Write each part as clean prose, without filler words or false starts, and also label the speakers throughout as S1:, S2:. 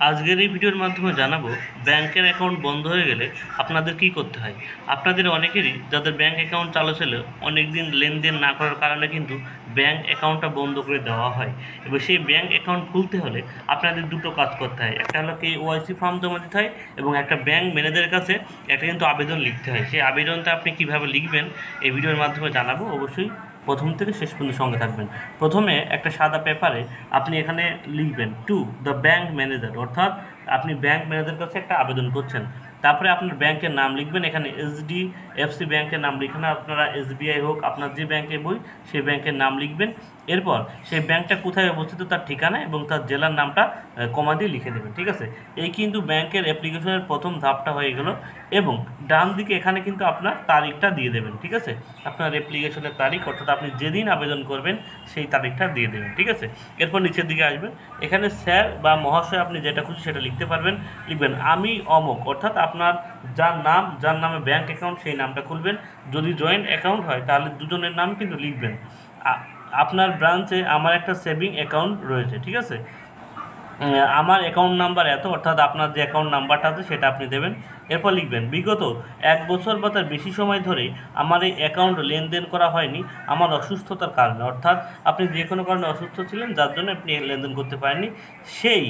S1: আজকের এই ভিডিওর মাধ্যমে জানাবো ব্যাংকের অ্যাকাউন্ট বন্ধ হয়ে গেলে আপনাদের কি করতে হয়। আপনাদের অনেকেরই যাদের ব্যাংক অ্যাকাউন্ট চালু ছিল অনেক দিন লেনদেন না করার কারণে কিন্তু ব্যাংক অ্যাকাউন্টটা বন্ধ করে দেওয়া হয়। এবার সেই ব্যাংক অ্যাকাউন্ট খুলতে হলে আপনাদের দুটো কাজ করতে হয়, একটা হলো KYC ফর্ম জমা দিতে হয় এবং একটা ব্যাংক ম্যানেজারের কাছে একটা কিন্তু আবেদন লিখতে হয়। সেই আবেদনটা আপনি কীভাবে লিখবেন এই ভিডিওর মাধ্যমে জানাবো, অবশ্যই প্রথম থেকে শেষ পর্যন্ত সঙ্গে থাকবেন। প্রথমে একটা সাদা পেপারে আপনি এখানে লিখবেন টু দ্য ব্যাংক ম্যানেজার, অর্থাৎ আপনি ব্যাংক ম্যানেজারের কাছে একটা আবেদন করছেন। তারপরে আপনার ব্যাংকের নাম লিখবেন, এখানে HDFC ব্যাংকের নাম লিখে না, আপনারা SBI হোক, আপনার যে ব্যাংকে বই সেই ব্যাংকের নাম লিখবেন। এরপর সেই ব্যাংকটা কোথায় অবস্থিত তার ঠিকানা এবং তার জেলার নামটা কমা দিয়ে লিখে দেবেন। ঠিক আছে, এই কিন্তু ব্যাংকের অ্যাপ্লিকেশনের প্রথম ধাপটা হয়ে গেল। এবং ডান দিকে এখানে কিন্তু আপনার তারিখটা দিয়ে দেবেন। ঠিক আছে, আপনার অ্যাপ্লিকেশনের তারিখ, অর্থাৎ আপনি যেদিন আবেদন করবেন সেই তারিখটা দিয়ে দেবেন। ঠিক আছে, এরপর নিচের দিকে আসবেন, এখানে স্যার বা মহাশয় আপনি যেটা খুশি সেটা লিখতে পারবেন। লিখবেন আমি অমুক, অর্থাৎ আপনার যার নামে ব্যাংক অ্যাকাউন্ট সেই নামটা খুলবেন। যদি জয়েন্ট অ্যাকাউন্ট হয় তাহলে দুজনের নাম কিন্তু লিখবেন। আপনার ব্রাঞ্চে আমার একটা সেভিং অ্যাকাউন্ট রয়েছে, ঠিক আছে, আমার অ্যাকাউন্ট নাম্বার এত, অর্থাৎ আপনার যে অ্যাকাউন্ট নাম্বারটা আছে সেটা আপনি দেবেন। এরপর লিখবেন বিগত 1 বছর বা তার বেশি সময় ধরে আমার এই অ্যাকাউন্ট লেনদেন করা হয়নি আমার অসুস্থতার কারণে, অর্থাৎ আপনি যে কোনো কারণে অসুস্থ ছিলেন যার জন্য আপনি লেনদেন করতে পারেননি, সেই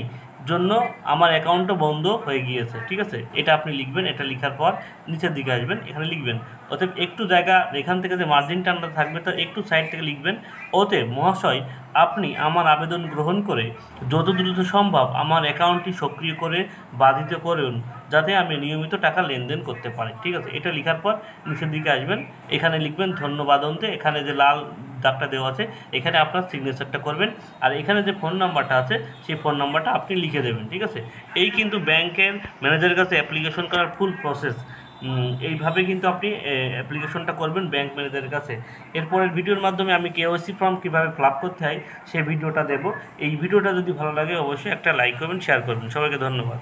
S1: জন্য আমার অ্যাকাউন্টটা বন্ধ হয়ে গিয়েছে। ঠিক আছে, এটা আপনি লিখবেন। এটা লেখার পর নিচের দিকে আসবেন, এখানে লিখবেন অতএব একটু জায়গা এখান থেকে যে মার্জিন টানটা থাকবে তার একটু সাইড থেকে লিখবেন অতএব মহাশয় আপনি আমার আবেদন গ্রহণ করে যত দ্রুত সম্ভব আমার অ্যাকাউন্টটি সক্রিয় করে বাধিত করুন যাতে আমি নিয়মিত টাকা লেনদেন করতে পারি। ঠিক আছে, এটা লেখার পর নিচের দিকে আসবেন, এখানে লিখবেন ধন্যবাদ অন্তে, এখানে যে লাল দাগটা দেওয়া আছে এখানে আপনার সিগনেচারটা করবেন, আর এখানে যে ফোন নাম্বারটা আছে সেই ফোন নাম্বারটা আপনি লিখে দেবেন। ঠিক আছে, এই কিন্তু ব্যাংকের ম্যানেজারের কাছে অ্যাপ্লিকেশন করার ফুল প্রসেস। এইভাবে কিন্তু আপনি অ্যাপ্লিকেশনটা করবেন ব্যাংক ম্যানেজারের কাছে। এরপরের ভিডিওর মাধ্যমে আমি KYC ফর্ম কীভাবে ফিল আপ করতে হয় সেই ভিডিওটা দেবো। এই ভিডিওটা যদি ভালো লাগে অবশ্যই একটা লাইক করবেন, শেয়ার করবেন। সবাইকে ধন্যবাদ।